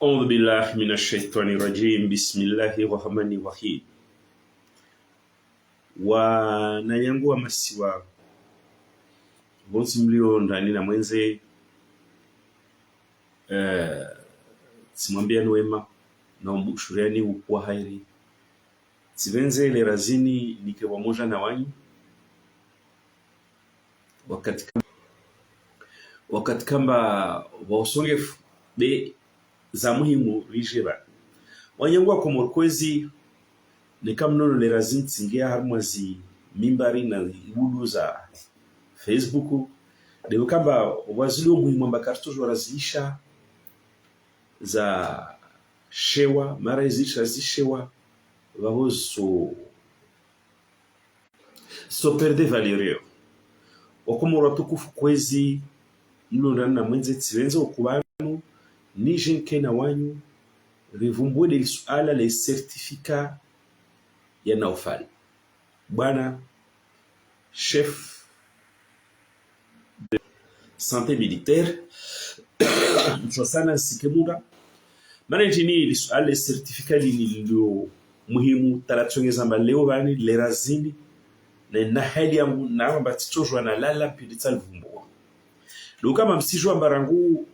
أعوذ بالله من الشيطان الرجيم بسم الله الرحمن الرحيم wananyangua masiwa bonsi mlio ndani na mwenze simwambia wema na umbushuriani ukwa hairi sivenze ile razini nike pamoja na wanyu wakati kamba wausongefu be za muhimu rijeba wanyangua komorkwezi ni kama nono le razini tsingia harmwazi mimbari na ibudu za Facebook de kamba wazilio muhimu ambakarto warazisha za shewa mara izisha zishewa vahozo so perde valerio wakomora tukufu kwezi mlondana na mwenze tsivenza ukubanu ni jenke na wanyu rivumbwe de suala le certificat ya naufali bwana chef de santé militaire mchosana sikemura maana jini li suala le certificat lilo muhimu talatsongeza leo bani le razini na hali yangu na amba titojwa na lala pidita lvumbo do kama msijwa mbarangu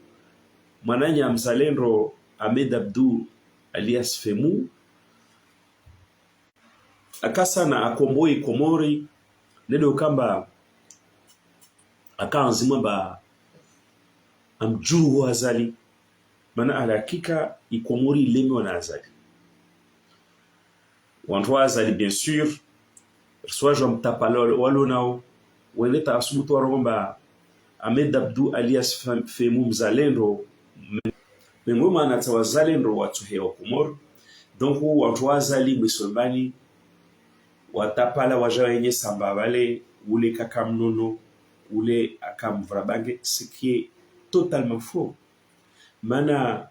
mwananya mzalendo Ahmed Abdou alias Femu akasa na akomboi komori nedo kamba akaanzima ba amjuru azali mana alakika ikomori lemi wana azali wantu azali bien sûr soit mtapalo walo nao weleta asubutu waromba Ahmed Abdou alias Femu mzalendo mengoma na tawazalendo watu heo komori donc watu azali mwisolbani watapala waja wenye samba vale ule kakamnono ule akamvrabange ce qui est totalement faux mana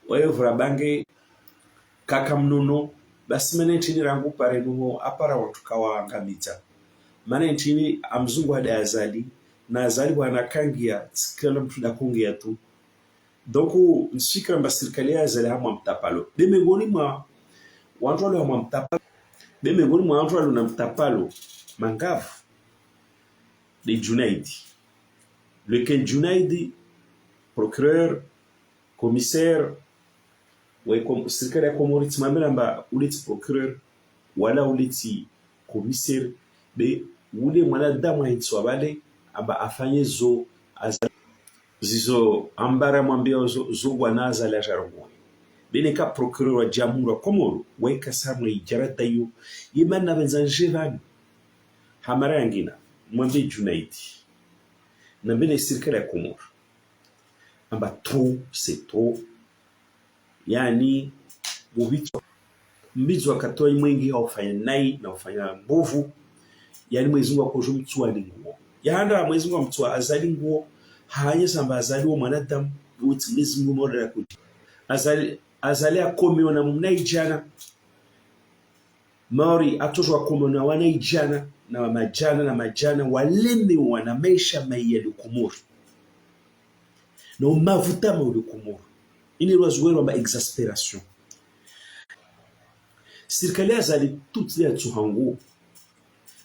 wayo vrabange kakamnono basi mana nchini rangu pare nuho apara watu kawa angamita mana nchini amzungu hada azali na azali wana kangia tsikala mtu da kungia tu donc nsikira mba sirikali ya azali hamwa mtapalo demegoni ma wantu wale hamwa mtapalo miongoni mwa watu walio na mtapalo mangavu de Junaidi lequel Junaidi procureur commissaire wa serikali ya Komori timamela mba uleti procureur wala uleti commissaire be ule mwanadamu haitwa bale amba afanye zo zizo ambara mwambia zo bwanaza la jarongwa bene ka procureur wa jamhuri wa Komoro weka samwe ijarata yu yimana benzanjevani hamara yangina mwambe Junaidi na bene serikali ya Komoro amba trop c'est trop yani mbizo akatoa mwengi haufanya nai na ufanya mbovu yani mwezi wa kojo mtua nguo yanda mwezi wa mtua azali nguo hanye samba azali wa mwanadamu utimizi nguo ya kuti azali akomiwa na mnaijana maori atozwa komona wanaijana na majana waleme wana maisha maiya lukumuru na umavuta ma lukumuru ini rozwero ma exasperation serikali azali toutes les tsuhango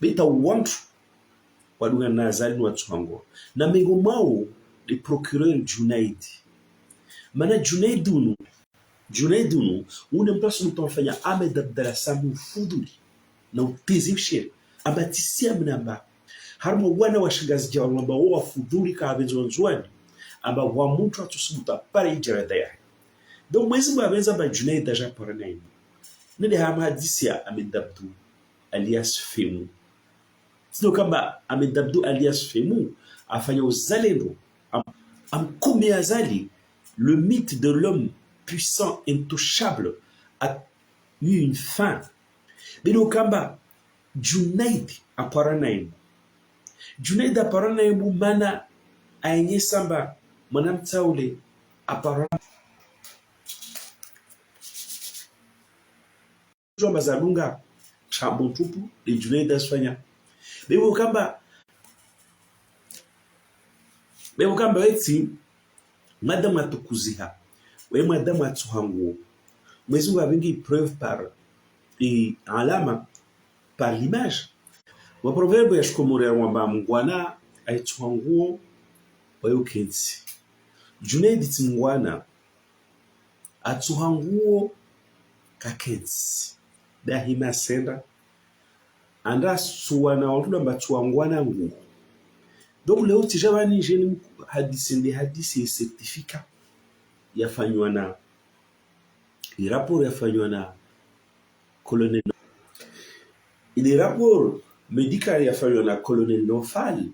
beta wantu wadunga na azali wa tsuhango na mengo mao de procureur Junaidi mana Junaidi une mplasu mtofanya Ahmed Abdallah Samu fuduli na utizimshire abatisia mnamba harmo wana washigazi jawa mamba wa fuduli ka abenzo nzwani amba wa mtu atusubuta pare ijarada ya donc mwezi mwabenza ba Junaidi daja paranaini nende hama hadisia Ahmed Abdou alias Femu sino kamba Ahmed Abdou alias Femu afanya uzalendo amkume azali le mythe de l'homme puissant, intouchable, a eu une fin. Bino kamba, Junaidi aparanaim. Junaidi aparanaim mana aenye samba manam taule aparanaim. Jomba zalunga chambutupu de Junaidi asfanya. Bino kamba weti madama tukuziha we mwanadamu atuhanguo Mwenyezi Mungu avingi preuve par alama par l'image. Maproverbe ya shikomorera mwamba mngwana aituhanguo wayo kensi Junaid timngwana atuhanguo kakensi dahima senda anda suwana watu mba tuangwana nguo. Donc leo tijabani jeni hadisi certificat yafanywa na rapport yafanywa na colonel ile rapport medical yafanywa na colonel Nofal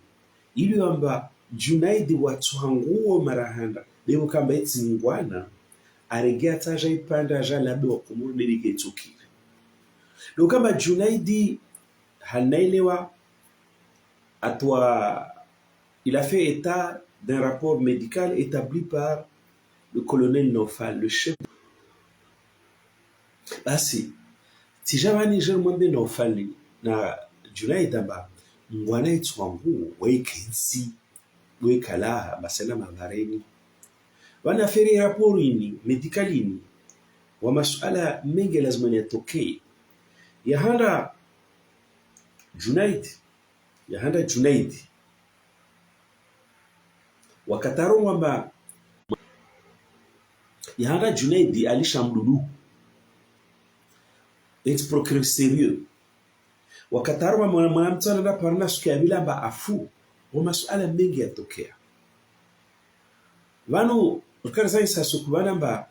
ili amba Junaid watuhanguo marahanda leo kamba eti ngwana aregea taja ipanda ja labo kumuru nilike tukire. Donc kama Junaid hanaelewa il a fait état d'un rapport médical établi par le colonel Nofal, le chef. Basi tijabani je mwambe Nofal na Junaid amba ngwana itwangu wekensi wekala masala mabareni wana feri rapport ini medical wa masuala mengi lazima yatokee yahanda Junaid wakataro kwamba yahanda Junaid alishamdulu et procureur sérieux wakataro kwamba mwanamtu anaenda parna siku ya bila amba afu wa masuala mengi yatokea vanu ukarza isa sukubana amba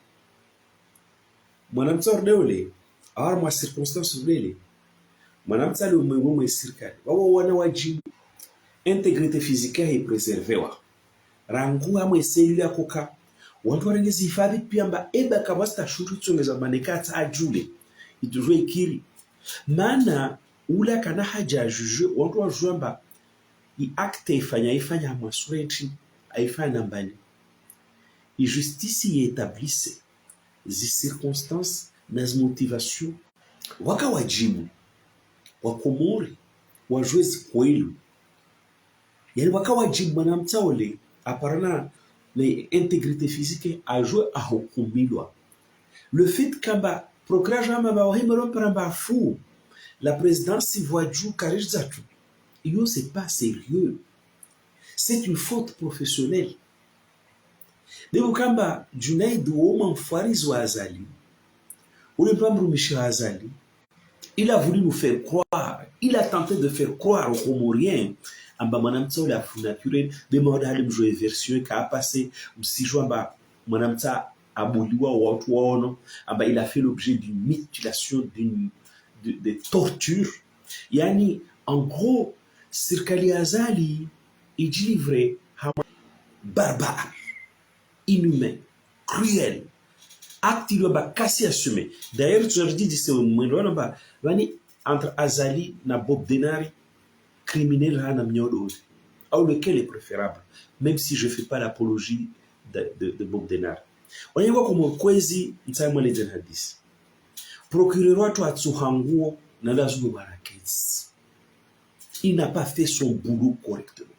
mwanamtu ordeole awar mwa circonstance urele mwanamtu ali umwengu mwe serikali wao wana wajibu integrite physique ya preservewa rangu amwe selule akoka watu warengezi hifadhi pia mba eba kabasta shuru tsongeza manekata ajule itujwe ikiri maana ula kana haja juju watu wajua i acte ifanya mwasure aifanya mbali i justice établisse zi circonstances nas motivation waka wajibu wakomori wajwezi kwelu yani waka wajibu mwanamtaole aparana le intégrité physique a joué à hukumilwa le fait kamba procureur jama ba wahimero paramba fou la présidence voit jou karijatu yo c'est pas sérieux, c'est une faute professionnelle. Debu kamba Junaid woma mfariz wa Azali ule mpamrumishi wa Azali il a voulu nous faire croire, il a tenté de faire croire aux Comoriens amba mwanamta ule afu naturel de moda hali mjoe version ka passé msijwa amba mwanamta abuliwa watu waono amba il a fait l'objet d'une mutilation de torture yani en gros serikali ya Azali ijilivre barbare inhumain cruel acte il va casser assumé d'ailleurs tu as dit c'est un mwendo ba bani entre Azali na Bob Denari criminel hana mnyodo ou lequel est préférable même si je fais pas l'apologie de Bob Denari wanyengo comme kwezi mtsaimo legend hadisi procureur watu atsuhanguo na lazima barakets il n'a pas fait son boulot correctement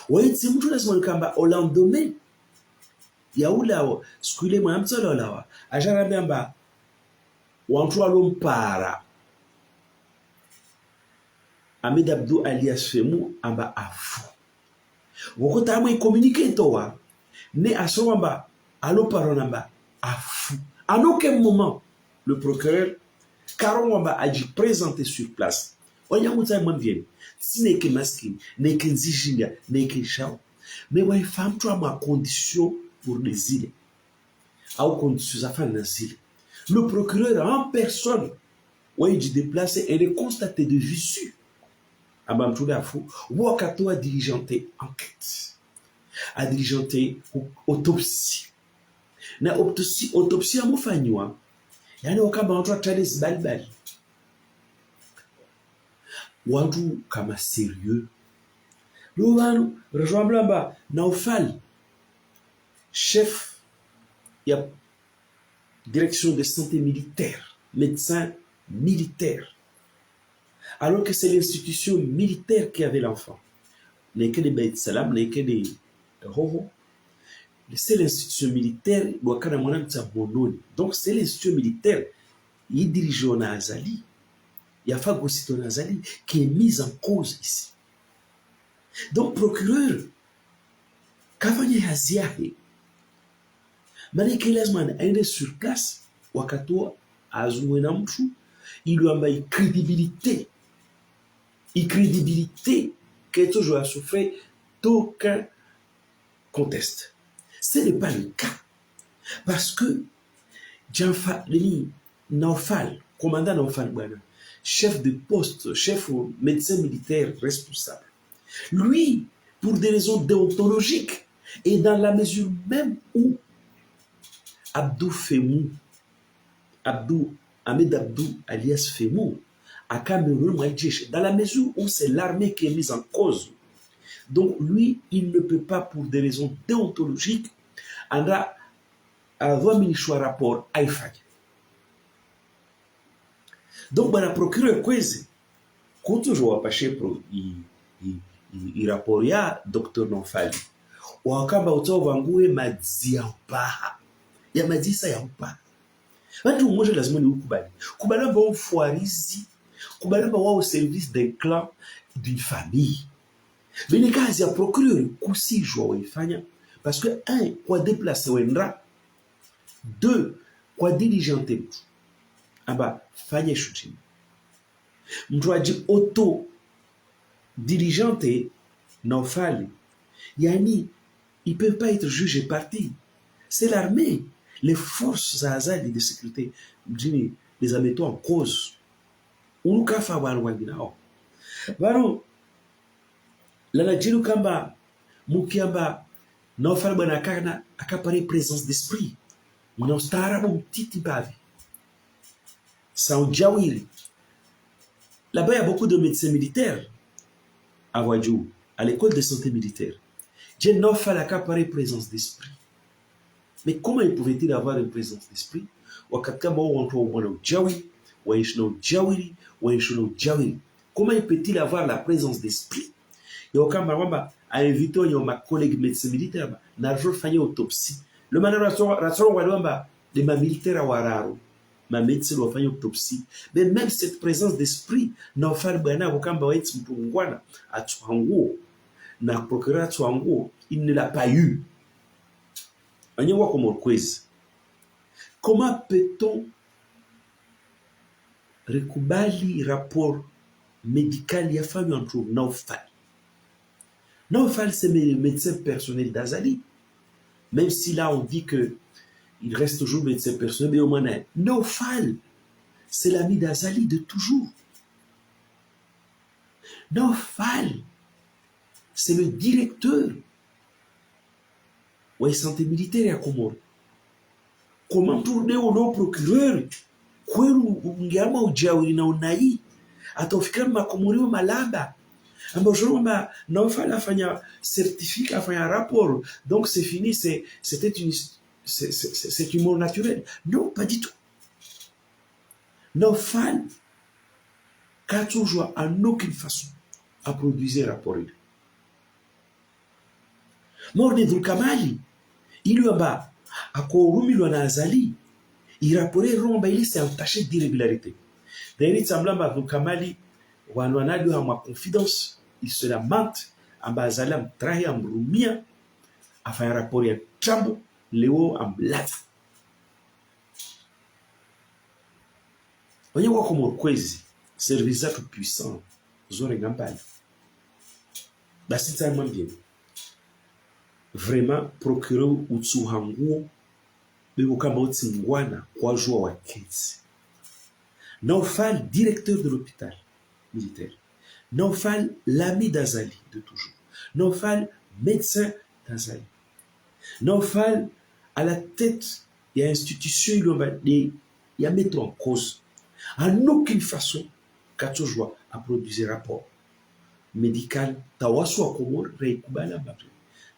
ouais c'est mtu lazima kamba au lendemain ya ula siku ile mwanamtu alawa ajarambia amba wantu walompara Ahmed Abdou alias Femu amba afu wokota amwe communiquer towa ne aso amba alopara namba afu à aucun moment le procureur Caron amba aji présenté sur place wanyamuta mwambieni sine ke maskini ne ke nzijinga ne ke chao mais ouais femme toi ma condition pour les îles au conditions afin des îles le procureur en personne ouais dit déplacer et de constater de visu abamtula fou wakato a diligenté enquête a diligenté autopsie na autopsie amofanywa yani wakamba watu atales balbal watu kama sérieux Louvanou rejoint ba Nofal chef ya direction de santé militaire médecin militaire alors que c'est l'institution militaire qui avait l'enfant n'est que des bêtes salam n'est que des hoho c'est l'institution militaire wakana mwanamta mononi. Donc c'est l'institution militaire yi dirigé na azali ya fagosito na azali qui est mise en cause ici. Donc procureur kafanya kazi yake, maana lazima aende sur place wakatoa azungwe na mtu ili ambaye crédibilité que toujours a souffert d'aucun conteste. Ce n'est pas le cas. Parce que Naufal, commandant Naufal Bwana, chef de poste, chef médecin militaire responsable, lui, pour des raisons déontologiques, et dans la mesure même où Ahmed Abdou alias Femou, à Cameroun, dans la mesure où c'est l'armée qui est mise en cause. Donc lui, il ne peut pas, pour des raisons déontologiques, avoir mis un rapport à l'IFAC. Donc, le procureur Kwezi, quand je vois passer pour il rapport ya Dr. Nonfali, wakamba utowangue madzia upaha ya madzisa ya upaha. Watu mmoja lazima ni ukubali. Kubali ba ufuarizi, kubali ba wao service d'un clan, d'une famille. Mais kazi ya procureur kusijwa waifanya parce que un kwa déplacer wendra, deux kwa diligenter mtu. Aba fanye shooting. Mtu aji auto diligenter Naufali. Yani il peut pas être jugé parti. C'est l'armée, les forces azali de sécurité, les amettons en cause. Unuka fa wangina o. Baro la najiru kamba mukiamba Naufali bwana kana akapare présence d'esprit. Mna ustaarabu mtiti bavi. Saoudjawiri. Là-bas, il y a beaucoup de médecins militaires à Wadjou, à l'école de santé militaire. J'ai non fait la capare présence d'esprit. Mais comment pouvait-il avoir une présence d'esprit? Comment peut-il avoir la présence d'esprit? Et au cas a invité ma collègue médecin militaire, n'a jamais fait autopsie. Le mandat de ma militaire à Wararo. Ma médecine doit faire une autopsie. Mais même cette présence d'esprit, n'a pas bana wakamba waiti mtungwana atuanguo na procureur atuanguo, il ne l'a pas eu. Anyewa comme quiz. Comment peut-on recubali rapport médical ya famille entre Naufal? Naufal c'est le médecin personnel d'Azali. Même si là on dit que il reste toujours médecin personnel, mais au moins, Naufal, c'est l'ami d'Azali de toujours. Naufal, c'est le directeur. Ouais, santé militaire à Comore. Comment tourner au nom procureur? Kwelu ungeama ujawiri na unai. Atafikira makomori wa malamba. Ambojoro ma Naufal afanya certificat, afanya rapport. Donc c'est fini, c'était c'est humour naturel. Non, pas du tout. Naufal, qu'a toujours en aucune façon à produire un rapport. Morde Dulkamali, il lui a bas, à Korumi lui Azali, il rapportait Romba, il s'est entaché d'irrégularité. D'ailleurs, il semble à Dulkamali, ou à Nouanadu à ma confidence, il se lamente, en bas Azali, en trahi, en Rumia, à faire un rapport à Trambo. Léo en blague. Voyez quoi comme Kwezi, service tout puissant, zone gampale. Bah c'est tellement bien. Vraiment procureur Utsuhanguo, mais au Kamau Tsingwana, kwa jour wa kesi. Naufal, directeur de l'hôpital militaire. Naufal, l'ami d'Azali de toujours. Naufal, médecin d'Azali. Naufal, à la tête de l'institution, il y a mettre en cause. En aucune façon, Katojoa a produit un rapport médical. Tawasu a Komor, Reikubala Babri.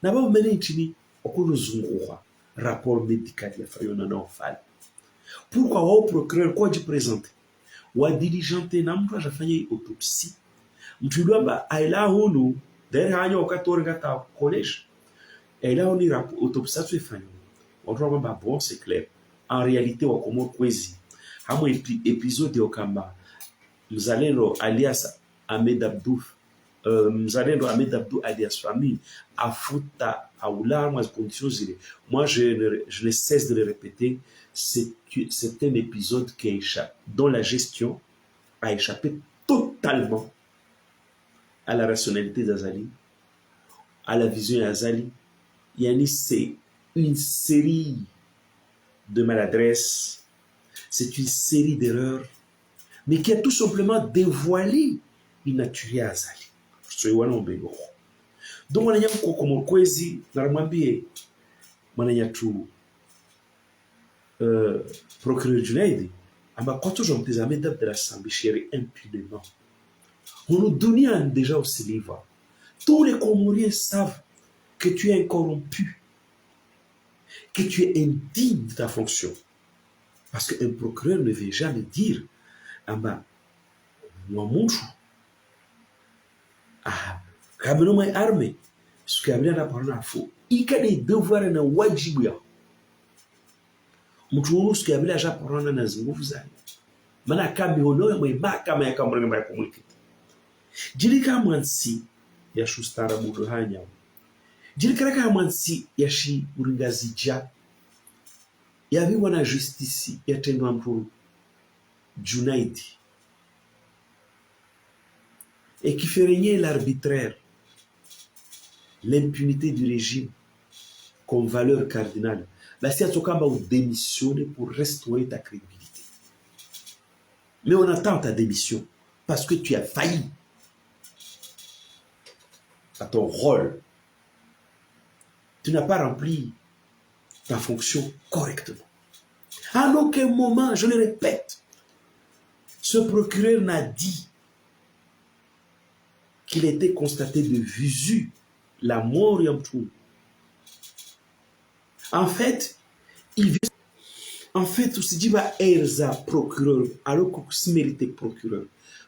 N'a pas mené une rapport médical de Fayona Naufal. Pourquoi au procureur, quoi du présenter? Ou à diligenté, n'a pas fait autopsie. Mtulamba, aïla honu, derrière au 14 collège. Et là, on y autopsie, tu es fan. On trouve que bon, c'est clair. En réalité, on commence kwezi. Hamo épisode au Kamba. Mzalendo alias Ahmed Abdou. Mzalendo Ahmed Abdou alias famille. Afuta, Aoula, moi, conditions. Moi, je ne cesse de le répéter. C'est un épisode qui échappe, dont la gestion a échappé totalement à la rationalité d'Azali, à la vision d'Azali. Yani, c'est une série de maladresses, c'est une série d'erreurs, mais qui a tout simplement dévoilé l'inaturie à Azali. Donc, on a dit comme kwezi, normalement, on a dit procureur Junaidi, on a toujours des amis de la Sambichérie impunément. On nous donne déjà au Séliva. Tous les Comoriens savent que tu es incorrompu, que tu es indigne de ta fonction. Parce qu'un procureur ne veut jamais dire ah ben, moi, mon chou, ah, quand on est armé, ce qui a bien à parler à faux, il y a des devoirs et des wajibia. Mon chou, ce qui a bien à parler à Zingouza. Mana kambi hono mai ba kama ya kamar mai kumulki. Jiri ka mansi ya shustara budu hanya. Jiri ka mansi ya shi uringazija. Ya vi wana justice ya tendo ampuru Junaidi. Et qui fait régner l'arbitraire, l'impunité du régime comme valeur cardinale. La Siatokamba a démissionné pour restaurer ta crédibilité. Mais on attend ta démission parce que tu as failli à ton rôle. Tu n'as pas rempli ta fonction correctement. À aucun moment, je le répète, ce procureur n'a dit qu'il était constaté de visu la mort Yamtou. En fait, on se dit bah Erza procureur alors que se mérite procureur.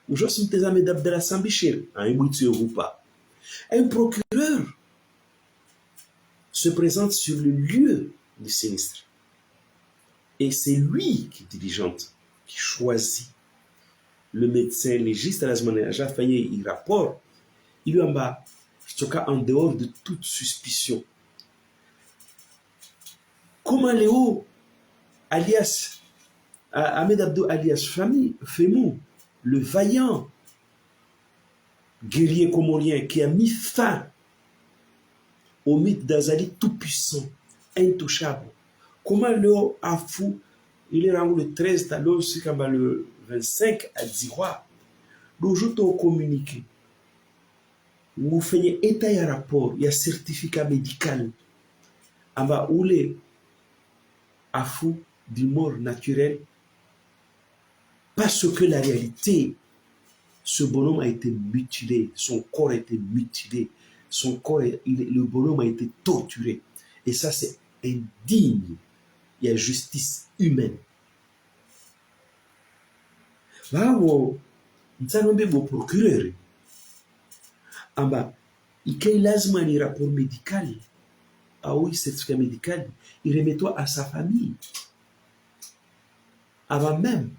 Aujourd'hui, nous sommes des amis de la Sambichir, un pas. Un procureur se présente sur le lieu du sinistre. Et c'est lui qui diligente, qui choisit le médecin légiste à la semaine. J'ai failli y rapport. Il lui en bas, en dehors de toute suspicion. Comment Léo, alias Ahmed Abdou, alias Femou, le vaillant guerrier comorien qui a mis fin au mythe d'Azali tout-puissant, intouchable. Comment Léo Afou, il est rendu le 13, le 25 à Dziroua, le jour où communiqué. Vous faites état et rapport, il y a certificat médical. Amba oule Afou du mort naturel. Parce que la réalité, ce bonhomme a été mutilé, son corps a été mutilé, le bonhomme a été torturé. Et ça, c'est indigne. Il y a justice humaine. Là où nous avons beau procureur, il y a un rapport médical, certificat médical, il remet-toi à sa famille. Avant même,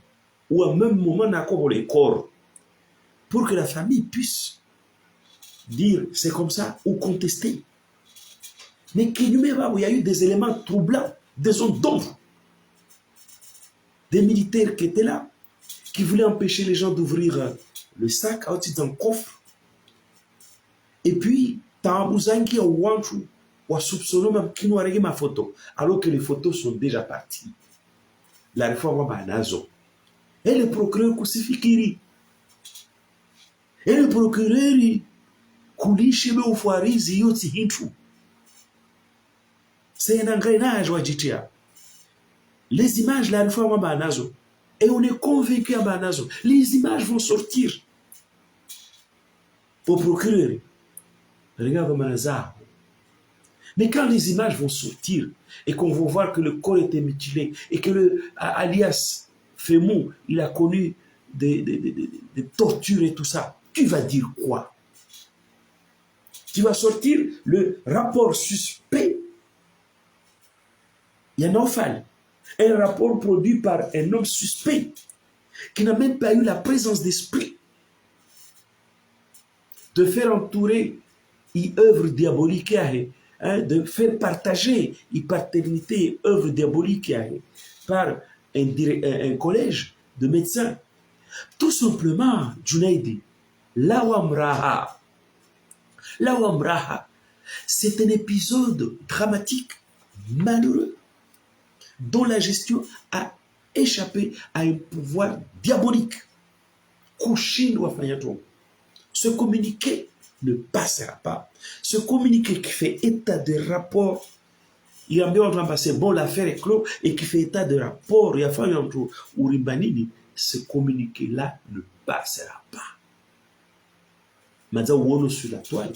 ou à même moment, on a encore les corps, pour que la famille puisse dire c'est comme ça ou contester. Mais il y a eu des éléments troublants, des zones d'ombre, des militaires qui étaient là, qui voulaient empêcher les gens d'ouvrir le sac à dans le coffre. Et puis, Tambouzangi ou Wanchu ou soupçonné même qui nous a réglé ma photo, alors que les photos sont déjà parties. La réforme va à Nazo. Et le procureur Kousifikiri. Et le procureur Koulichebe ou Fouarizi Yoti Hinchu. C'est un engrenage, Wajitia. Les images, la réforme va à Nazo. Et on est convaincu à Banazo. Les images vont sortir. Au procureur. Regarde Manazar. Mais quand les images vont sortir et qu'on va voir que le corps était mutilé et que alias Femou, il a connu des tortures et tout ça, tu vas dire quoi? Tu vas sortir le rapport suspect. Il y a Naufal. Un rapport produit par un homme suspect qui n'a même pas eu la présence d'esprit de faire entourer une œuvre diabolique, hein, de faire partager une paternité, œuvre diabolique par un collège de médecins. Tout simplement, Junaidi, Lawamraha, c'est un épisode dramatique, malheureux, dont la gestion a échappé à un pouvoir diabolique. Ce communiqué ne passera pas. Ce communiqué qui fait état de rapport, il y a bien passé, bon, l'affaire est clos, et qui fait état de rapport, il y a fallu entre Uribanini, ce communiqué-là ne passera pas. Madza Wono sur la toile.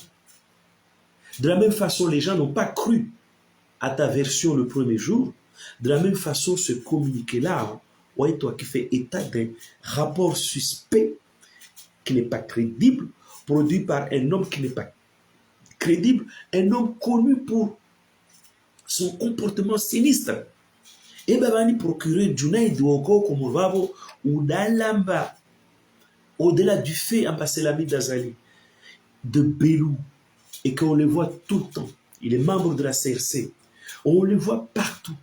De la même façon, les gens n'ont pas cru à ta version le premier jour. De la même façon, ce communiqué-là, ouais, toi, qui fait état d'un rapport suspect qui n'est pas crédible, produit par un homme qui n'est pas crédible, un homme connu pour son comportement sinistre. Et bien, procureur Junaid Woko Komurvavo ou d'Alamba, au-delà du fait, Ambasselami d'Azali, de Belou, et qu'on le voit tout le temps. Il est membre de la CRC. On le voit partout.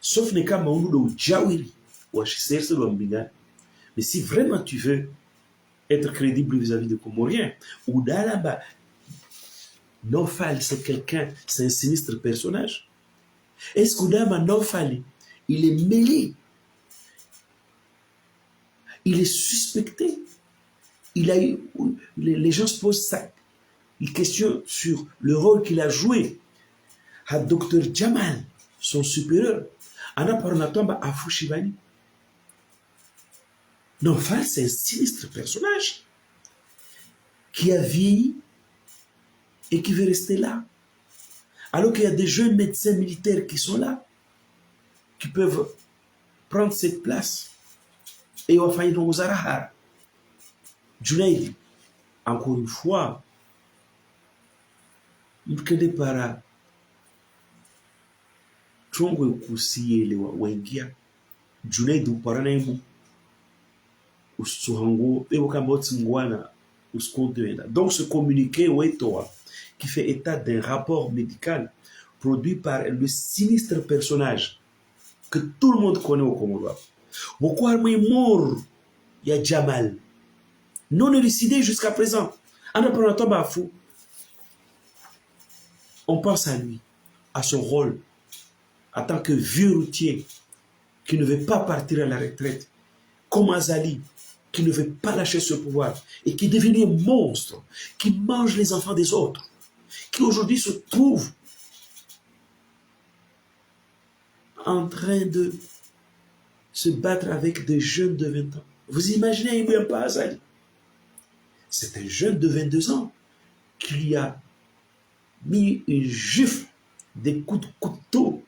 Sauf les cas où Djawiri, ou CRC de. Mais si vraiment tu veux être crédible vis-à-vis de Comoriens, ou d'Alamba, Naufal, c'est quelqu'un, c'est un sinistre personnage. Est-ce qu'Oudama Naufal, il est mêlé, il est suspecté, il a eu, les gens se posent ça, une question sur le rôle qu'il a joué à Dr Jamal, son supérieur, en appartenant à Fushibani. Naufal, c'est un sinistre personnage qui a vieilli et qui veut rester là. Alors qu'il y a des jeunes médecins militaires qui sont là, qui peuvent prendre cette place. Et on va faire une Zarahar. Junaid, encore une fois, nous ne para Trongo Kusi le Wengia, Junaid ou Paranaimu, ou Suhango, et au Kambotsingwana, ou Skontena. Donc ce communiqué, Wetoa, qui fait état d'un rapport médical produit par le sinistre personnage que tout le monde connaît au Comoro. Pourquoi est mort? Il y a Jamal, non élucidé jusqu'à présent. On pense à lui, à son rôle, en tant que vieux routier qui ne veut pas partir à la retraite, comme Azali, qui ne veut pas lâcher ce pouvoir et qui devient un monstre, qui mange les enfants des autres, qui aujourd'hui se trouve en train de se battre avec des jeunes de 20 ans. Vous imaginez même pas Azali. C'est un jeune de 22 ans qui lui a mis une gifle, des coups de couteau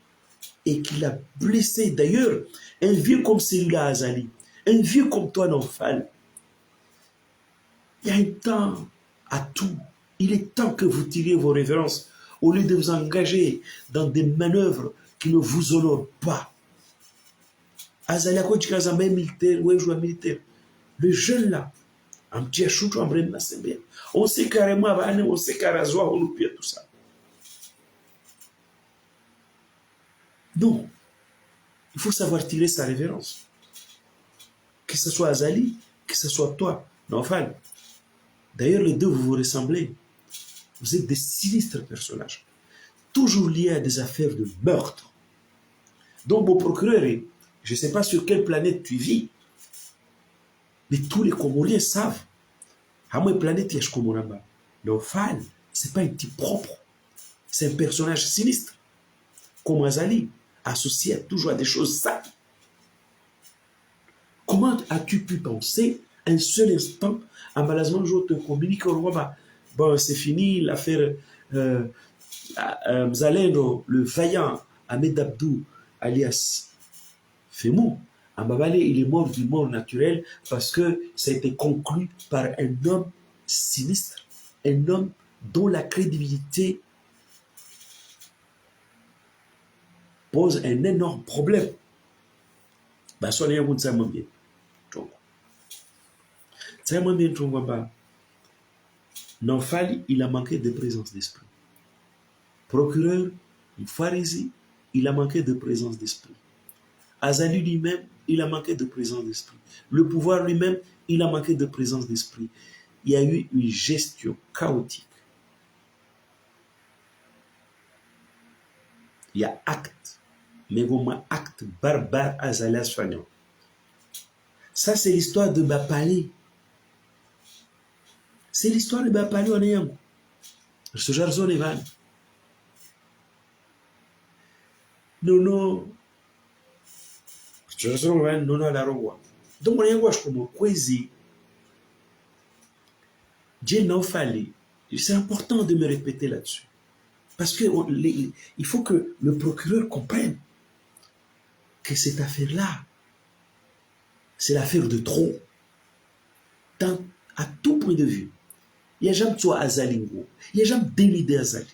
et qui l'a blessé. D'ailleurs, un vieux comme celui-là, Azali, un vieux comme toi, Naufal, il y a un temps à tout. Il est temps que vous tiriez vos révérences au lieu de vous engager dans des manœuvres qui ne vous honorent pas. Azali, à quoi tu as un militaire, ou un joueur militaire? Le jeune là, un petit achoutou, un brin de on sait carrément, on sait carrément, on nous pire tout ça. Non, il faut savoir tirer sa révérence. Que ce soit Azali, que ce soit toi, Naufal. D'ailleurs, les deux, vous vous ressemblez. Vous êtes des sinistres personnages, toujours liés à des affaires de meurtre. Donc, mon procureur, je ne sais pas sur quelle planète tu vis, mais tous les Comoriens savent. À moi, planète, il y a Comoramba. Naufal, ce n'est pas un type propre. C'est un personnage sinistre. Comme Azali, associé toujours à des choses sales. Comment as-tu pu penser un seul instant, en malheureusement, je te communique au roi, bon, c'est fini, l'affaire Mzalendo, le vaillant Ahmed Abdou, alias Femou, Ambabale, il est mort d'une mort naturelle parce que ça a été conclu par un homme sinistre, un homme dont la crédibilité pose un énorme problème. Bah, soit les gens savent bien. C'est moi bien trop bas. Naufal, il a manqué de présence d'esprit. Procureur, Pharisi, il a manqué de présence d'esprit. Azali lui-même, il a manqué de présence d'esprit. Le pouvoir lui-même, il a manqué de présence d'esprit. Il y a eu une gestion chaotique. Il y a acte, mais vraiment acte barbare Azali Asfagnan. Ça, c'est l'histoire de Bapali. C'est l'histoire de Bapali en ayant. Ce genre de van. Non. Ce genre de van, non, la roue. Donc, on y a comme Kwezi. Dieu n'a fallu. C'est important de me répéter là-dessus. Parce qu'il faut que le procureur comprenne que cette affaire-là, c'est l'affaire de trop. À tout point de vue. Il y a jamais toi Azalingo. Il n'y a jamais démidé Azali.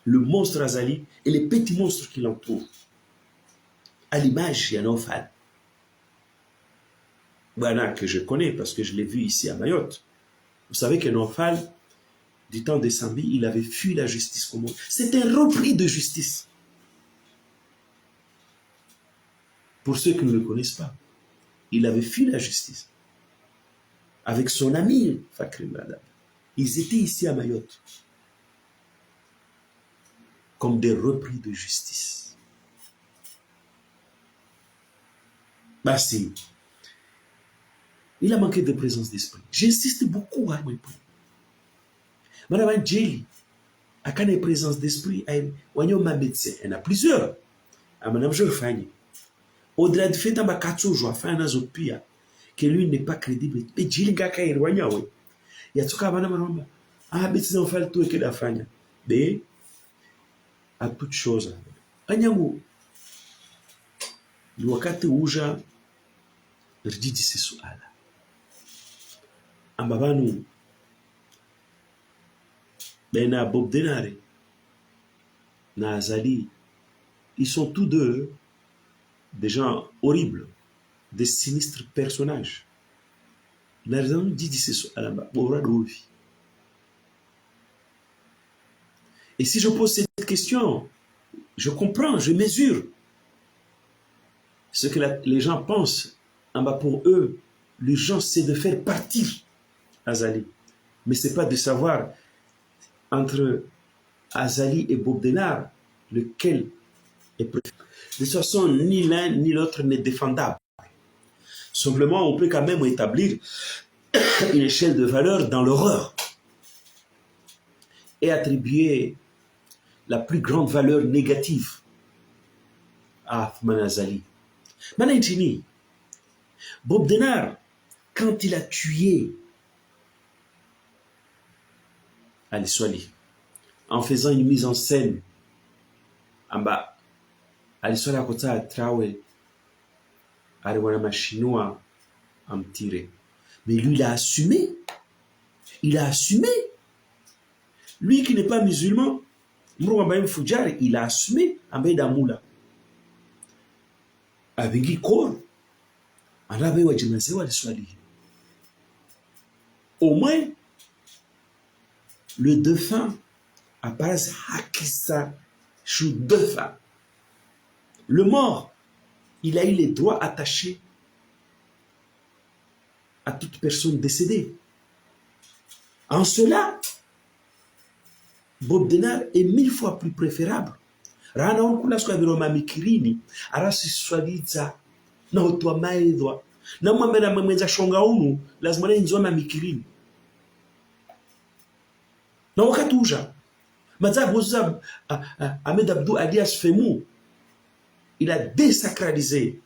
Le monstre Azali et les petits monstres qui l'entourent. À l'image, il y a un enfant. Voilà, que je connais parce que je l'ai vu ici à Mayotte. Vous savez qu'un enfant, du temps de Sambi, il avait fui la justice commune. C'est un repris de justice. Pour ceux qui ne le connaissent pas, il avait fui la justice. Avec son ami Fakri Madame. Ils étaient ici à Mayotte. Comme des repris de justice. Bah si. Il a manqué de présence d'esprit. J'insiste beaucoup à mon point. Madame Djeli, à quand une présence d'esprit, il y a un médecin. Il y en a plusieurs. À Madame Jorfani. Au-delà de fait, il y a un que lui n'est pas crédible. Mais Djeli, il y a un il y a tout cas, madame, ah, mais c'est un fait tout et que la fanya. Mais, à toute chose. Anyangu, ni wakati uja, rijiji si suala. Ambabanu, Bena Bob Denare, na Azali, ils sont tous deux des gens horribles, des sinistres personnages. La raison dit c'est suala, et si je pose cette question, je comprends, je mesure ce que les gens pensent. En bas pour eux, l'urgence, c'est de faire partir Azali. Mais ce n'est pas de savoir entre Azali et Bob Denard, lequel est préféré. De toute façon, ni l'un ni l'autre n'est défendable. Simplement, on peut quand même établir une échelle de valeur dans l'horreur et attribuer la plus grande valeur négative à Ahmed Azali. Manintini, Bob Denard, quand il a tué Ali Swali, en faisant une mise en scène, en bas, Ali Swali a côté à Traoué, Ariwana chinois, en tiré. Mais lui, il a assumé. Il a assumé. Lui qui n'est pas musulman, il a assumé en bas d'Amoula. Avec l'icône, au moins, le défunt apparaît Hakissa Chou défunt. Le mort, il a eu les droits attachés à toute personne décédée. En cela, Bob Denard est 1000 fois plus préférable. Rana onkula swa viroma mikirini arasi swaliza na otwa maedwa na mwambe na mwenza shonga unu lazima na nzoma mikirini na wakati uja madzabu za Ahmed Abdou alias Femou, il a désacralisé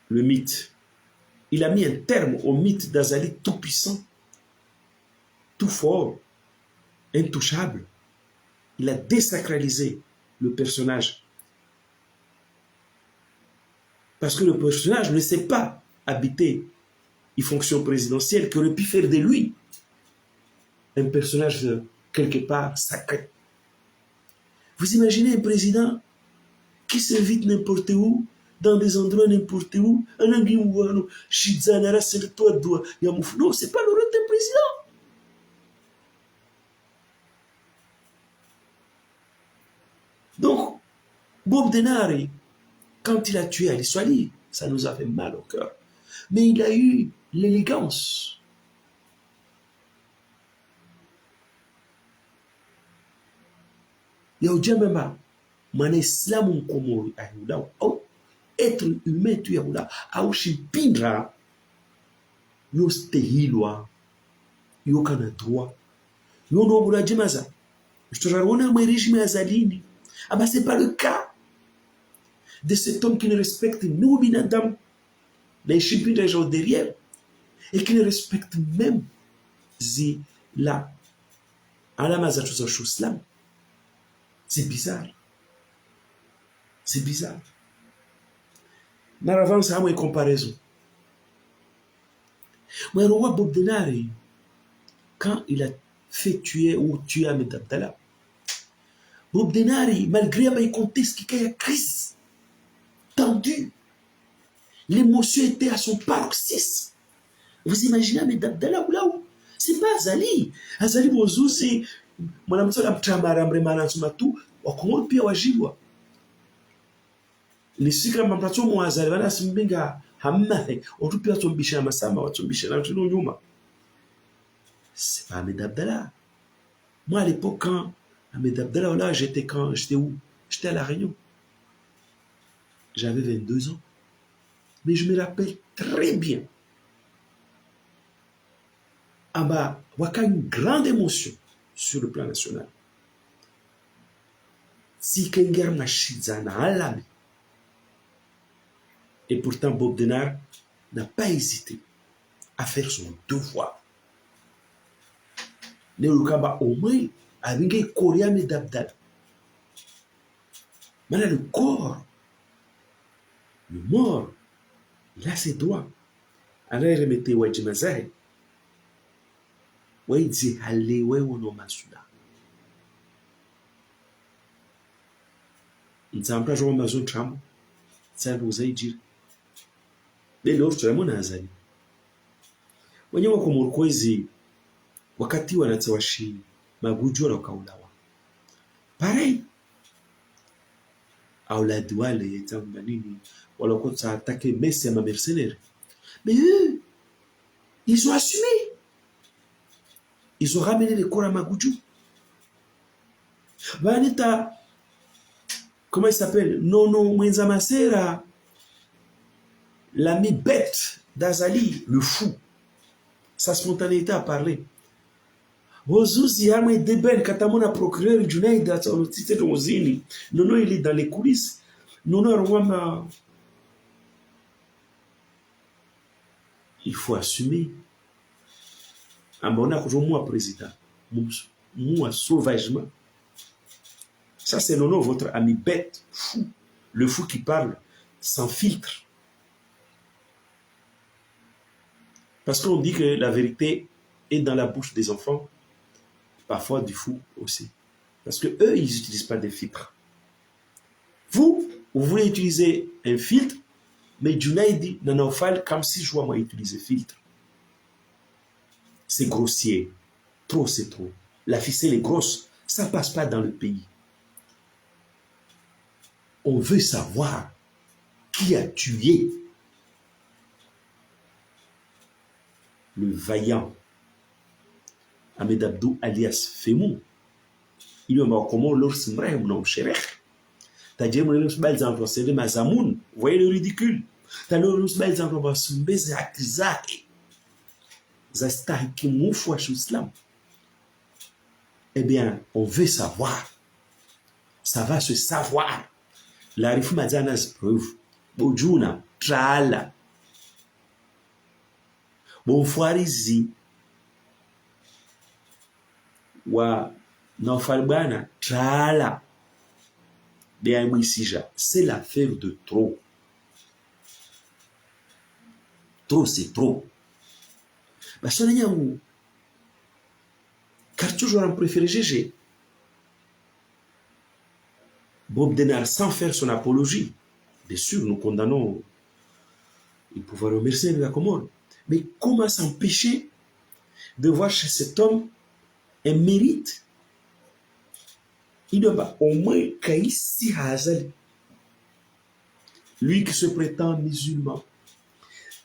le mythe. Il a mis un terme au mythe d'Azali tout puissant, tout fort, intouchable. Il a désacralisé le personnage. Parce que le personnage ne sait pas habiter une fonction présidentielle qui aurait pu faire de lui un personnage quelque part sacré. Vous imaginez un président qui s'invite n'importe où, dans des endroits n'importe où, non, c'est pas le rôle d'un président. Donc, Bob Denari, quand il a tué Ali Swali, ça nous a fait mal au cœur. Mais il a eu l'élégance. Il y a déjà même un islam comme Ayoula, être humain, tu es là, Aouchipindra, yo stehilwa, yo kana droit, yo no bula jimaza. Je te raconte un régime azalini. Ah ben c'est pas le cas de cet homme qui ne respecte nous binadam, les chipindra gens derrière, et qui ne respecte même la alamaza chuslam. C'est bizarre. C'est bizarre. Dans l'avance, à une comparaison. Mais le roi Bob Denari, quand il a fait tuer ou tuer Ahmed Abdallah, Bob Denari, malgré un contexte qui a une crise tendue, l'émotion était à son paroxysme. Vous imaginez Ahmed Abdallah ou là où? C'est pas Azali. Azali Bouzou, c'est Madame Salam Tramara Mremana Soumatu, au Congo, puis au Ajibwa. Les secrets m'emplacent mon Azali, voilà, c'est un benga, Hamay, au tout pire, son bichon Massama, son bichon Antonou Yuma. C'est pas Ahmed Abdallah. Moi, à l'époque, quand Ahmed Abdallah, là, j'étais où? J'étais à La Réunion. J'avais 22 ans. Mais je me rappelle très bien. Ah bah, il y a une grande émotion sur le plan national. Si quelqu'un n'a pas. Et pourtant, Bob Denard n'a pas hésité à faire son devoir. Ne Lukamba au moins, avec un Korean et d'Abdal. Maintenant, le corps, le mort, il a ses droits. Alors, il remettait Wajimazai. Ouais, il dit, allez, ouais, on a Masuda. Il dit, en place, on a Mazon Tram. Ça nous a dit. Mais l'autre, tu as mon azali. Wenye wako murkwezi, wakati wanatawashi, magujo na kaulawa. Pareil. Auladi wale, tamba nini, walikuwa attaqué Messi à ma mercenaire. Mais eux, ils ont assumé. Ils ont ramené les corps à Magoudjou. Vanita, comment il s'appelle? Nono Mwenzamasera, l'ami bête d'Azali, le fou. Sa spontanéité à parler. Ozuzi Amé Deben, Katamona procureur Junaid, Atsolotite Ozini. Nono, il est dans les coulisses. Nono, Rwanda. Il faut assumer. Amona, moi, président. Moi, sauvagement. Ça, c'est Nono, votre ami bête, fou. Le fou qui parle sans filtre. Parce qu'on dit que la vérité est dans la bouche des enfants, parfois du fou aussi. Parce que eux, ils n'utilisent pas des filtres. Vous voulez utiliser un filtre, mais Junaidi n'en a comme si je vois moi utiliser filtre. C'est grossier. Trop, c'est trop. La ficelle est grosse. Ça ne passe pas dans le pays. On veut savoir qui a tué le vaillant Ahmed Abdou alias Femou. Il y a comment l'ours mrem non cherech. T'as dit mon l'ours bel exemple c'est de Mazamoun. Vous voyez le ridicule. T'as l'ours bel exemple va sumbez akzaki. Zasta qui moufwa l'islam. Eh bien, on veut savoir. Ça va se savoir. La réforme Mazanas preuve. Bojuna, Trala. Bonfoirizi wa Naufalbana Trala de Aïmouissija. C'est l'affaire de trop. Trop, c'est trop. Basona nyangu. Car toujours un préféré GG. Bob Denard, sans faire son apologie, bien sûr, nous condamnons le pouvoir remercier de la Comore. Mais comment s'empêcher de voir chez cet homme un mérite? Il doit pas au moins Kaïsi Hazali. Lui qui se prétend musulman,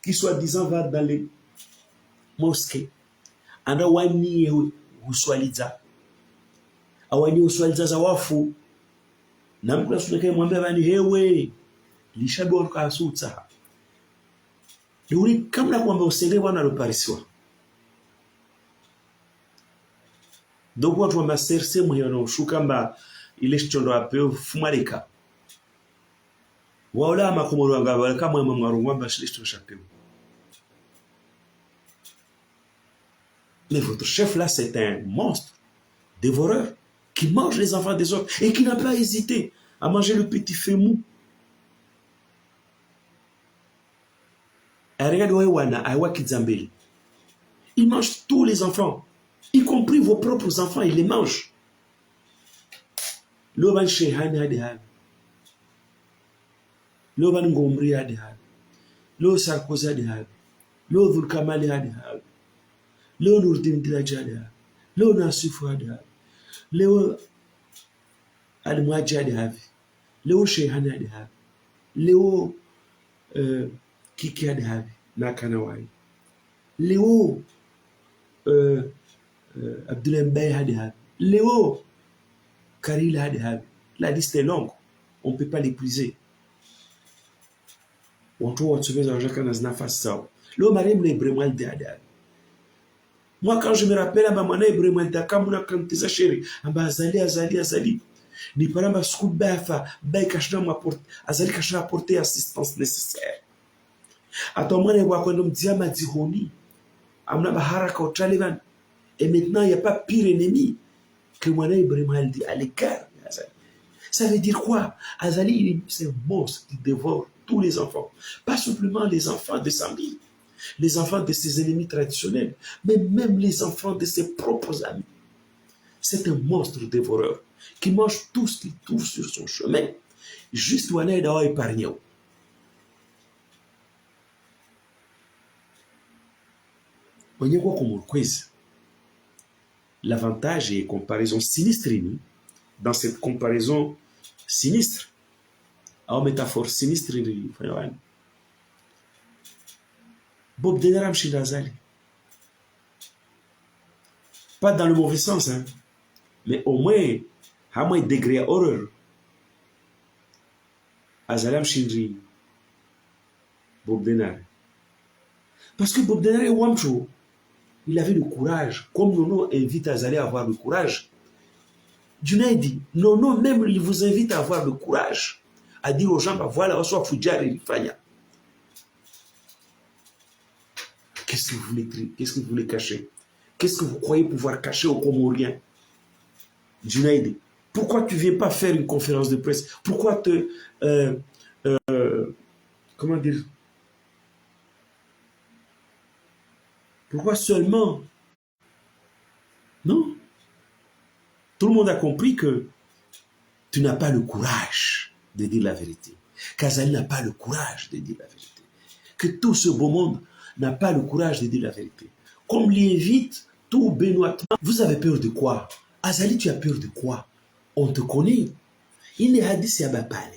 qui soi-disant va dans les mosquées, anda wani uswaliza, awani uswaliza za wafu, na mkula sunake mwambia bani hewe, lishabwa kwa asutsa. Luri kamna kwamba usenge wana loparisiwa. Donc watu wa maserse mwiyono shukamba ile chichondo apeo fumarika. Waola makomoro wanga kama mwarungwa mbashilisto chapeo. Mais votre chef là, c'est un monstre, dévoreur, qui mange les enfants des autres et qui n'a pas hésité à manger le petit feu mou. Il mange tous les enfants, y compris vos propres enfants, il les mange. L'oban Shehani Adihal, l'oban Gomri Adihal, l'o Sarkozy Adihal, l'o Vulkamali Adihal. Léo Nourdin Dilajada, Léo Nassif Adha, Léo Al-Mouadji Adhavi, Léo Shehani Adhavi, Léo Kiki Adhavi, Nakanawai, Léo Abdoulaye Mbaye Adhavi, Léo Karil Adhavi. La liste est longue, on ne peut pas l'épuiser. On trouve autre chose en chacun dans une face ça. Léo Mariam Lebremal de Adhavi. Moi, quand je me rappelle, à ma manière, Ibrahim Dakamuna, quand tu es chéri, Azali, ni paramba Skubafa, Bay Kachna m'apporte, Azali Kachna apporter assistance nécessaire. À ton moment, on va dire Madihoni, Amna Bahara Taliban, et maintenant, il n'y a pas pire ennemi que moi, Ibrahim dit à l'écart. Ça veut dire quoi? Azali, c'est un monstre qui dévore tous les enfants, pas simplement les enfants de Sambi. Les enfants de ses ennemis traditionnels, mais même les enfants de ses propres amis. C'est un monstre dévoreur qui mange tout ce qu'il trouve sur son chemin, juste où aller d'avoir épargné. L'avantage et comparaison sinistre dans cette comparaison sinistre, en métaphore sinistre, Bob Denaram Shilazali. Pas dans le mauvais sens, hein, mais au moins, à moins degré horreur. Azalam Shindri. Bob Denar. Parce que Bob Denar et Wamcho, il avait le courage. Comme Nono invite Azali à avoir le courage. Junaidi, Nono même, il vous invite à avoir le courage. À dire aux gens, bah voilà, on soit Foujar et Rifanya. Qu'est-ce que vous voulez cacher? Qu'est-ce que vous croyez pouvoir cacher aux Comoriens? Junaidi, pourquoi tu ne viens pas faire une conférence de presse? Pourquoi comment dire? Pourquoi seulement? Non. Tout le monde a compris que tu n'as pas le courage de dire la vérité. Kazali n'a pas le courage de dire la vérité. Que tout ce beau monde n'a pas le courage de dire la vérité. Comme l'invite tout benoîtement. Vous avez peur de quoi? Azali, tu as peur de quoi? On te connaît. Il n'est pas dit si à Bapale.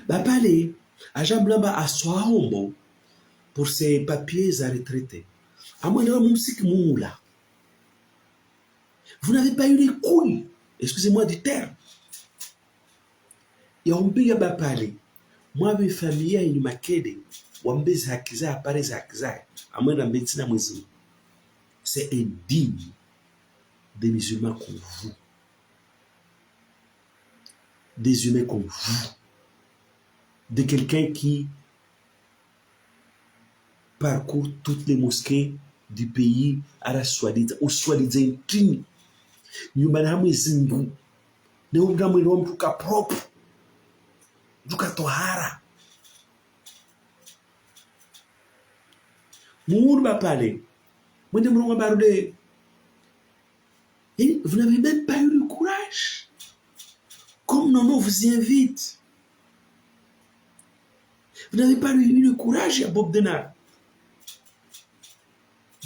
Bapale, à Jean Blamba à Soahombo pour ses papiers à retraiter. À moi, vous n'avez pas eu les couilles, excusez-moi du terme. Et on peut y Bapale. Moi, mes familles, ils m'ont aidé. C'est indigne des musulmans comme vous, des humains comme vous, de quelqu'un qui parcourt toutes les mosquées du pays à la soi-disant intrigue. Nous manamos zingu, nous manamos l'homme pour qu'à propre, pour qu'à tohara. Moun va parler. Moi, je me parle de. Et vous n'avez même pas eu le courage. Comme Nono vous invite. Vous n'avez pas eu le courage, à Bob Denard,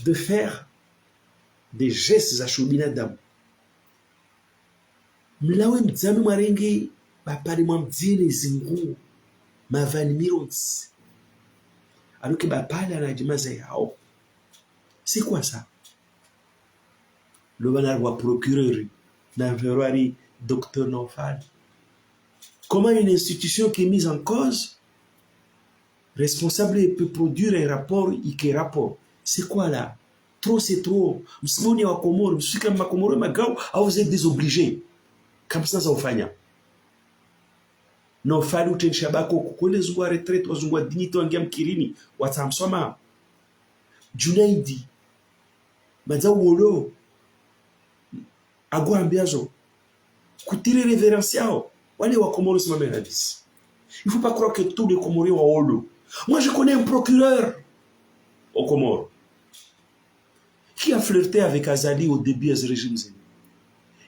de faire des gestes à Choubina Dam. Mlawe mzami marenge, bapari mwamdine zingu, mavani mironsi. Alors que bapali anajimaza yao. C'est quoi ça? Le banar wa procureur, n'avérari docteur Nofal. Comment une institution qui est mise en cause, responsable peut produire un rapport et quel rapport? C'est quoi là? Trop c'est trop. Msimouni wa Komoro, msika makomoro magao, vous êtes désobligés. Comme ça ufanya. Nofal utenshabako kukule zungwa retraite, wazungwa dignité wangia mkirini, watamsoma. Junaidi, madza wolo, agwa ambiazo, kutire révérence yao, wale wa Komoro simame hadisi. Il ne faut pas croire que tous les Comoriens ont Olo. Moi, je connais un procureur au Comores qui a flirté avec Azali au début du régime.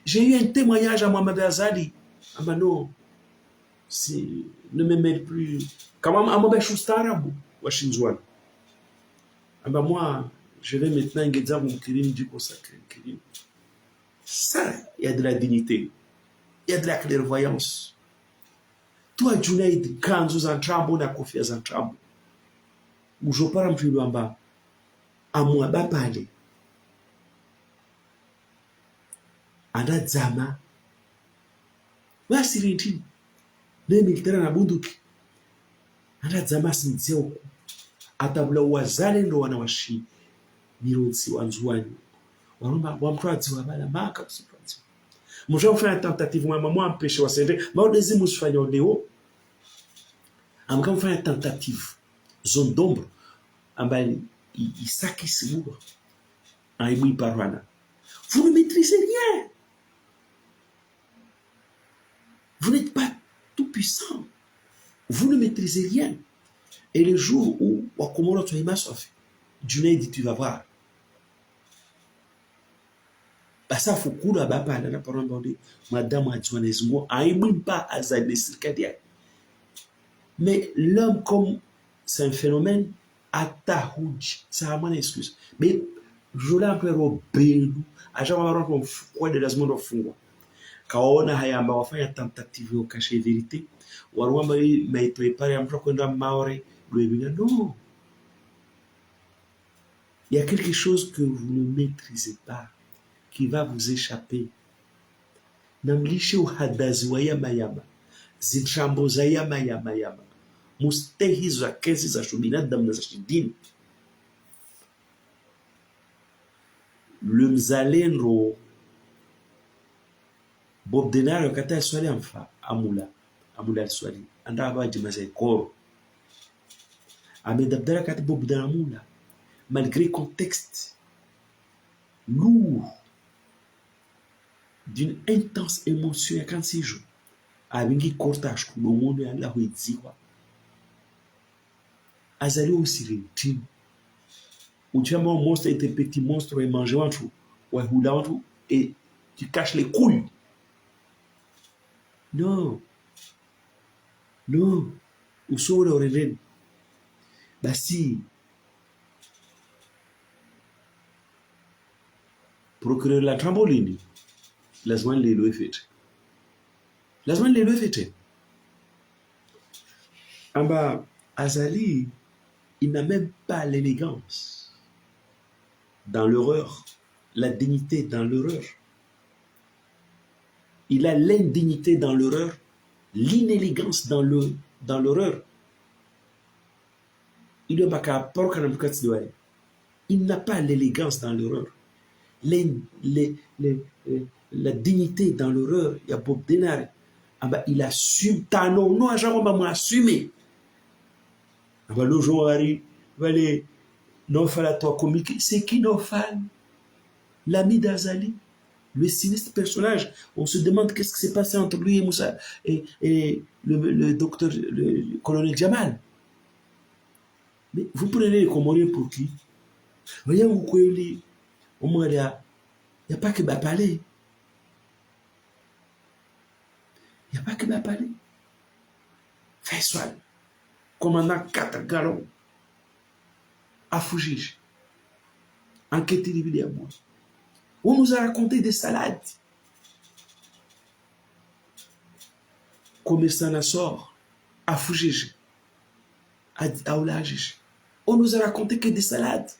J'ai eu un témoignage à Mohamed Azali. Ah ben non, ne me mêle plus. Quand même, Amabé Choustarabu, Washinzouan. Ah ben moi, je vais maintenant Ngedza Mkirim du consacré. Ça, il y a de la dignité. Il y a de la clairvoyance. Toi, Junaid, quand vous entrambo na Kofi Azantrambo, mujopara mfilwamba, amwa bapale, anadzama, wasirintini, ne militera na bunduki, anadzama sinzia huku, atabula wazale ndo wanawashi, mironsi wanzuani, warumba wamtuazi wabala maka kusifuazi. Mujwa mfanya tentative mwa mpeshe wa sende, maudezi musufanya odeo, amka mfanya tentative, zone d'ombre, ambaye isaki siguro, aibui parwana. Vous ne maîtrisez rien. Vous n'êtes pas tout puissant. Vous ne maîtrisez rien. Et le jour où Wakomoro Tohima Sofi, Junaid dit tu vas voir. Basa fukula baba na parole de madame Adjouanezmo aibui pas azade circadia. Mais l'homme comme c'est un phénomène atahouj, ça a mon excuse. Mais je l'ai appelé Robelu, à chaque fois qu'on fait de la semaine de fungwa. Kaona hayamba wafanya tentative au cacher vérité. Warwamba maitwe pare amtro kwenda maore lwebina non. Il y a quelque chose que vous ne maîtrisez pas qui va vous échapper. Namlishe uhadazi wa yama zinchambo za yama mustehi za kesi za shubinadamu na za shidini. Le mzalendo Bob Denard wakati swali amfa amula swali anda abaji mazai koro amedabdara kati Bob Denard amula malgré contexte lourd d'une intense émotion ya 46 jours abingi cortage kulomono ya la huiziwa azali usirintini uchama monstre était petit monstre et manger entre ouais hula entre et tu caches les couilles. Non, usore orelen. Basi, procureur la tramboline, la semaine les lois faites. Amba Azali, il n'a même pas l'élégance dans l'horreur, la dignité dans l'horreur. Il a l'indignité dans l'horreur, l'inélégance dans l'horreur. Il n'a pas l'élégance dans l'horreur. La dignité dans l'horreur. Il y a Bob Denard. Il assume. Non, à jamais on va assumer. Le jour arrive, Nofal à toi comique. C'est qui Nofal? L'ami d'Azali. Le sinistre personnage, on se demande qu'est-ce qui s'est passé entre lui et Moussa et le docteur, le colonel Jamal. Mais vous prenez les Comoriens pour qui? Voyez où kweli au moins il y a pas que parler. Il n'y a pas que parler. Fais soit commandant 4 galons à Fugige. Enquête individuelle à moi. On nous a raconté des salades. Commerçant à sort à Fugige. À Oulagige. On nous a raconté que des salades.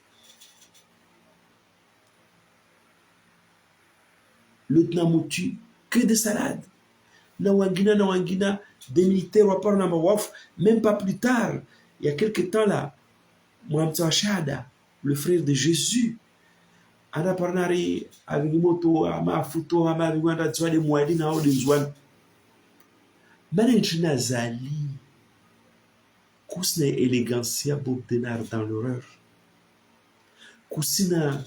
Lieutenant Moutu, que des salades. Nawangina, des militaires, même pas plus tard, il y a quelques temps là, Mohamed Chada, le frère de Jésus, ana parnari agimoto ama futo ama bigwanda tswale mwali na odi nzwan managina zali kusne elegancia Bob Denard dans l'horreur kusina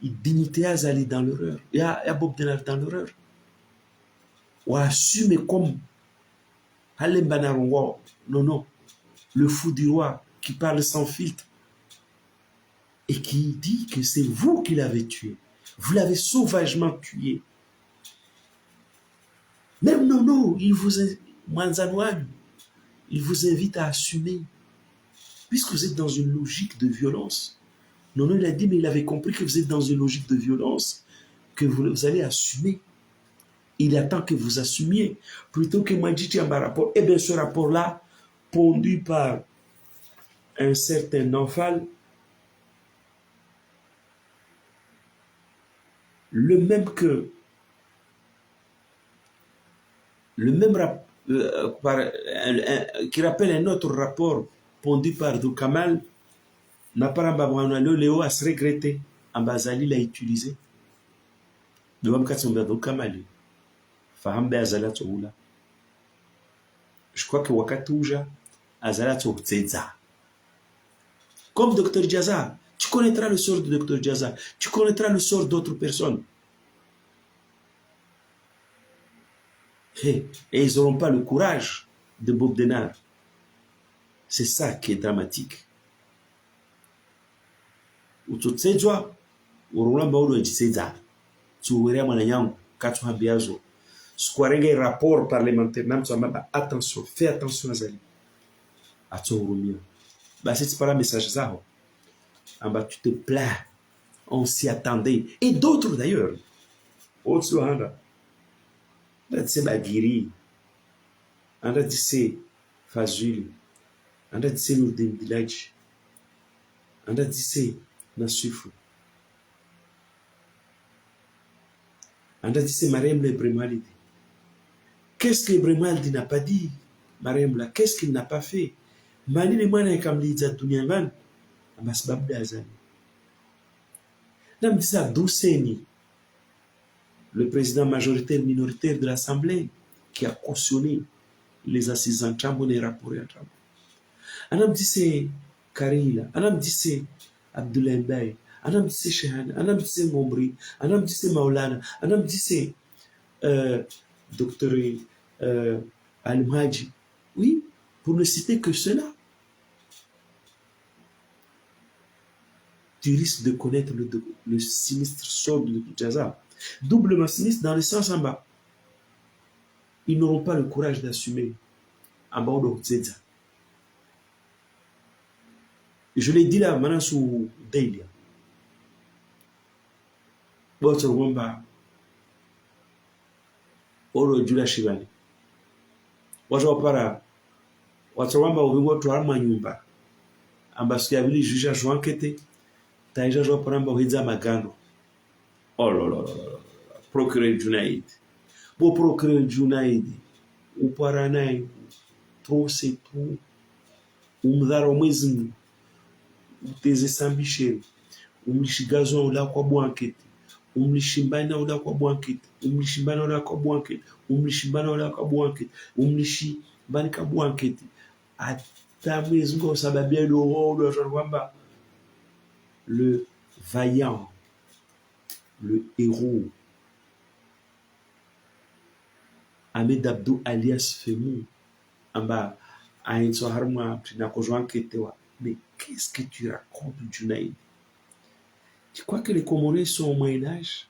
dignité azali dans l'horreur ya Bob Denard dans l'horreur wa assume comme Halemba Narongo non le fou du roi qui parle sans filtre et qui dit que c'est vous qui l'avez tué. Vous l'avez sauvagement tué. Même non, il vous invite à assumer. Puisque vous êtes dans une logique de violence. Non, il a dit, mais il avait compris que vous êtes dans une logique de violence, que vous allez assumer. Il attend que vous assumiez. Plutôt que moi, dit un rapport. Eh bien, ce rapport-là, pondu par un certain Enfal, qui rappelle un autre rapport pondu par Doukamal, n'a pas Léo à se regretter. Ambazali l'a utilisé. Je crois que Wakatouja Azala Tseza. Comme Dr Diaza, tu connaîtras le sort de Dr Diaza, tu connaîtras le sort d'autres personnes. Et ils n'auront pas le courage de Bob Denard. C'est ça qui est dramatique. Utotsejwa urulamba ulo njiseza. Tuwerea mwananyangu katu hambiazo. Squarenge rapport parlementaire namtu amaba attention, fais attention azali. Ato urumia. Bah c'est pas la message zao. Amba tu te plains. On s'y attendait. Et d'autres d'ailleurs. Otsu handa. Anda dise Bagiri, anda dise Fazuli, anda dise Nurdin Village, anda dise Nasufu, anda dise Mariam Lebremaldi. Qu'est-ce que Lebremaldi n'a pas dit, Mariam là? Qu'est-ce qu'il n'a pas fait? Mani ne mwana yakamliza dunyangan, amasbabu dazani. Nam dise Abdousseni, le président majoritaire minoritaire de l'Assemblée, qui a cautionné les assises en Tchambon et rapporté en Tchambon. Anam dise Karila, Anam dise Abdoulaye Mbaye, Anam dise Chehane, Anam dise Ngombri, Anam dise Maulana, Anam dise Docteur Al-Mhaji. Oui, pour ne citer que cela. Tu risques de connaître le sinistre sort de Jaza. Doublement sinistre dans le sens en bas. Ils n'auront pas le courage d'assumer en bas de Tzedza. Je l'ai dit là, maintenant sous Dailia. Boto Wamba. Olo Jula Shivani. Wajopara. Watawamba uvingo tuarma nyumba. Ambassadeur Yabili juge Joan Kete. Taïja Joparamba Hidza Magano. Oh là là là là. Procureur Junaid. Bo procureur Junaid. O Paranai. Trop c'est trop. Mdhara mwezi. Uteze Sambichel. Umlishigazwa ula kwa bwanketi. Umlishimbana ula kwa bwanketi. Umlishibana ula kwa bwanketi. Umlishibana ula kwa bwanketi. Umlishibana kwa bwanketi. Ata mwezi ngo sababia lo kwamba le vaillant, le héros, Ahmed Abdou alias Femou, amba aitso harma tinako joan ketewa Mais qu'est-ce que tu racontes, Junaïd? Tu crois que les Comoriens sont au Moyen-Âge?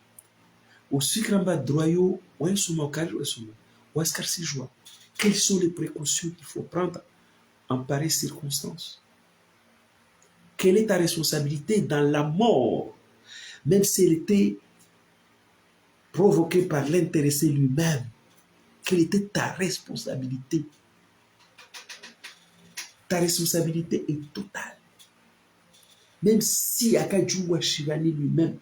Au Sukramba Droyo, où est-ce que joie? Quelles sont les précautions qu'il faut prendre en pareille circonstance? Quelle est ta responsabilité dans la mort, même si elle était provoquée par l'intéressé lui-même? Quelle était ta responsabilité? Ta responsabilité est totale. Même si Akadjouwa Shivani lui-même,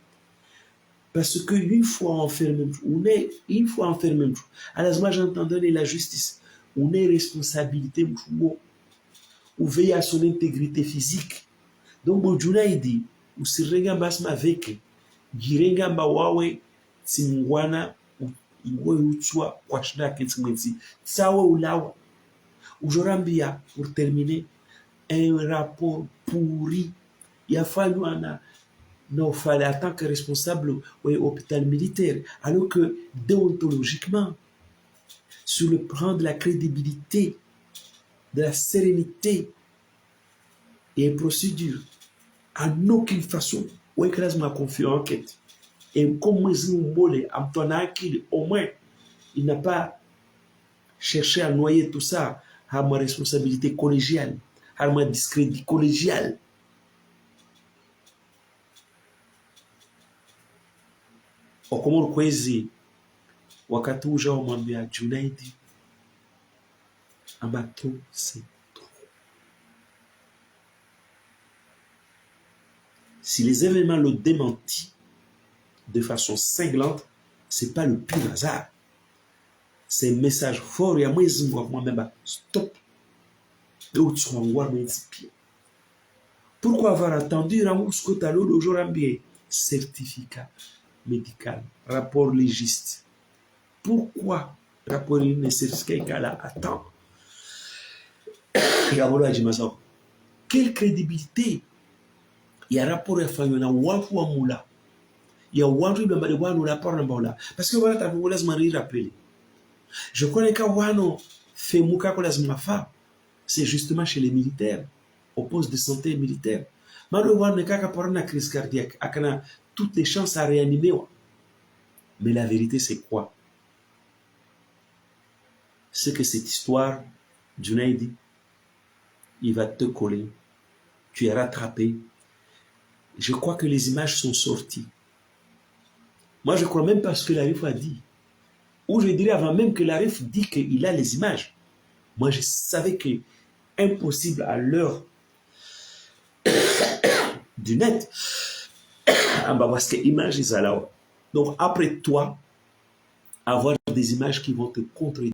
parce qu'une fois enfermé, alors moi j'entends donner la justice, on est responsabilité, ou veiller à son intégrité physique. Donc, bon, Junaidi, ou si Regambasma avec, Girengamba Wawe, Timwana, ou Utsua, Kwashna, Ketsimwensi, Tsawa ou Lawa. Aujourd'hui, pour terminer, un rapport pourri. Il a fallu non, fallait en tant que responsable au hôpital militaire, alors que déontologiquement, sur le plan de la crédibilité, de la sérénité et procédure, en aucune façon, où est-ce m'a confié en enquête. Et comme au moins, il n'a pas cherché à noyer tout ça à ma responsabilité collégiale, à ma discrédit collégial. Okomoro kwezi wakati ujao mwambia Junaidi Amato c'est trop. Si les événements le démentissent de façon cinglante, c'est pas le pur hasard. C'est un message fort et à moi-même stop. Pourquoi avoir attendu le jour certificat médical, rapport légiste? Pourquoi rapport certificat là attends? Quelle crédibilité? Il y a rapport à Fayona Wafu Amula. Il y a Wafu de Madouano la parole Mbola. Parce que voilà, tu as voulu rappeler. Je connais qu'à Wano fait Mouka Kolasmafa. C'est justement chez les militaires, au poste de santé militaire. Malheureusement, ne qu'à parler de crise cardiaque, à toutes les chances à réanimer. Mais la vérité, c'est quoi? C'est que cette histoire, Junaidi, il va te coller. Tu es rattrapé. Je crois que les images sont sorties. Moi, je crois même pas ce que l'ARIF a dit. Ou je dirais avant même que l'ARIF dit qu'il a les images. Moi, je savais que impossible à l'heure du net. Parce que images, ils allaient. Donc, après toi, avoir des images qui vont te contredire.